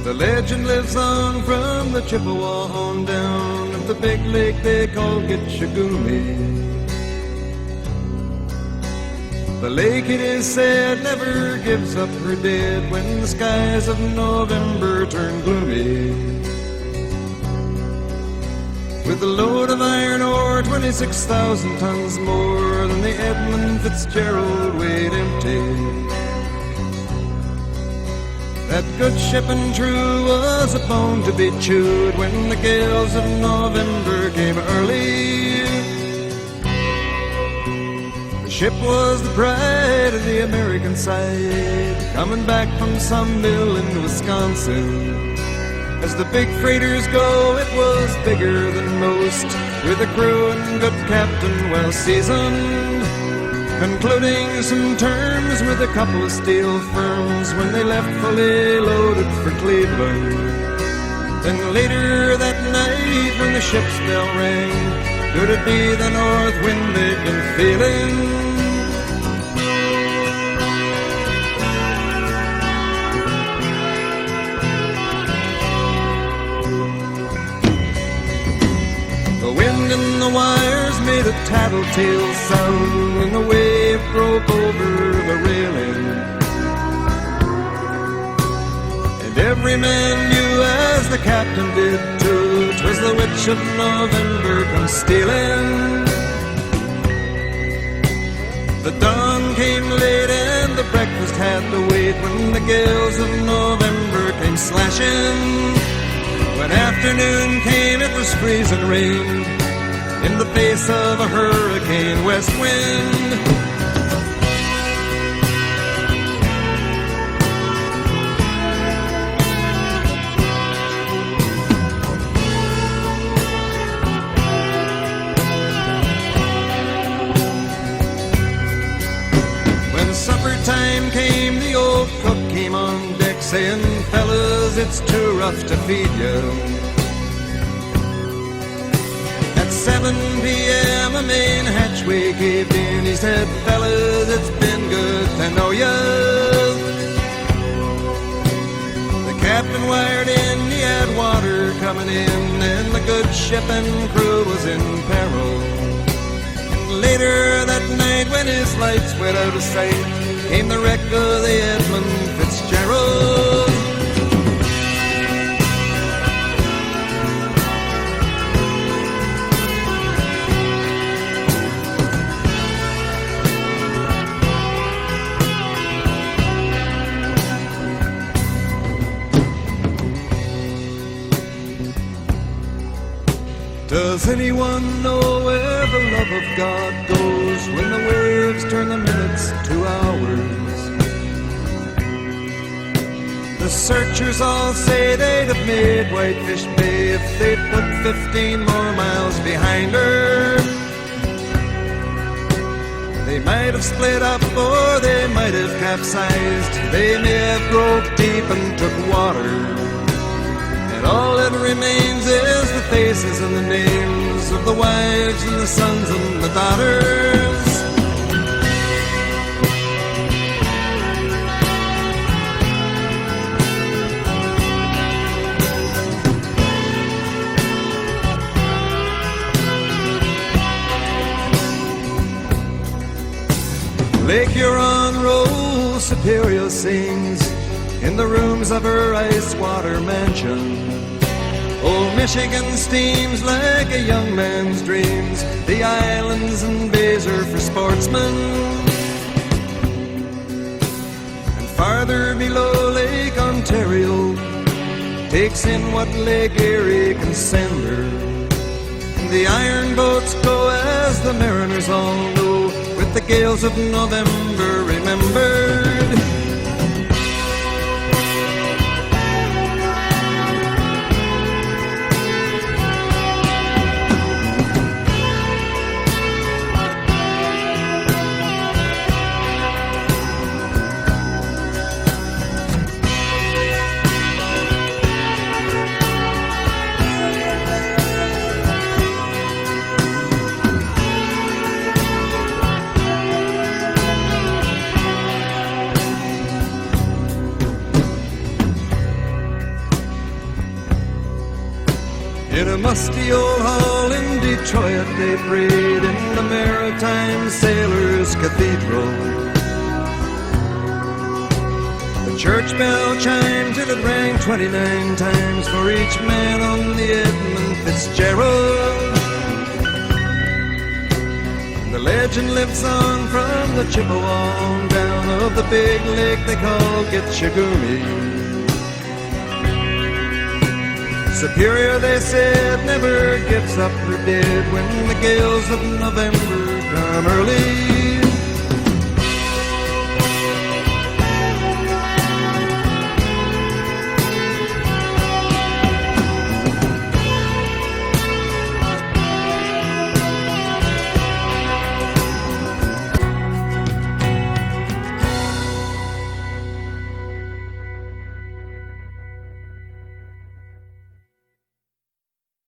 The legend lives on from the Chippewa on down of the big lake they call Gitchagumi. The lake, it is said, never gives up her dead when the skies of November turn gloomy. With a load of iron ore, 26,000 tons more than the Ed Fitzgerald weighed empty. That good ship and true was a bone to be chewed when the gales of November came early. The ship was the pride of the American side, coming back from some mill in Wisconsin. As the big freighters go, it was bigger than most, with a crew and good captain well seasoned, concluding some terms with a couple of steel firms when they left fully loaded for Cleveland. Then later that night when the ship's bell rang, could it be the north wind they'd been feeling? The wind in the wires made a tattletale sound when the wave broke over the railing. And every man knew, as the captain did too, 'twas the witch of November come stealing. The dawn came late and the breakfast had to wait when the gales of November came slashing. When afternoon came, it was freezing rain in the face of a hurricane west wind. When supper time came, the old cook came on deck saying, "Fellas, it's too rough to feed you." At 7 p.m. a main hatchway caved in. He said, "Fellas, it's been good to know ya." The captain wired in, he had water coming in, and the good ship and crew was in peril. And later that night, when his lights went out of sight, came the wreck of the Ed Fitzgerald. Does anyone know where the love of God goes when the waves turn the minutes to hours? The searchers all say they'd have made Whitefish Bay if they'd put 15 more miles behind her. They might have split up or they might have capsized. They may have broke deep and took water. And all that remains is the faces and the names of the wives and the sons and the daughters. Lake Huron rolls, Superior sings in the rooms of her ice-water mansion. Old Michigan steams like a young man's dreams. The islands and bays are for sportsmen. And farther below, Lake Ontario takes in what Lake Erie can send her. And the iron boats go, as the mariners all know, with the gales of November remembered. the musty old hall in Detroit they prayed in the Maritime Sailors Cathedral. The church bell chimed till it rang 29 times for each man on the Edmund Fitzgerald. The legend lives on from the Chippewa down of the big lake they call Gitchagumi. Superior, they said, never gives up her dead when the gales of November come early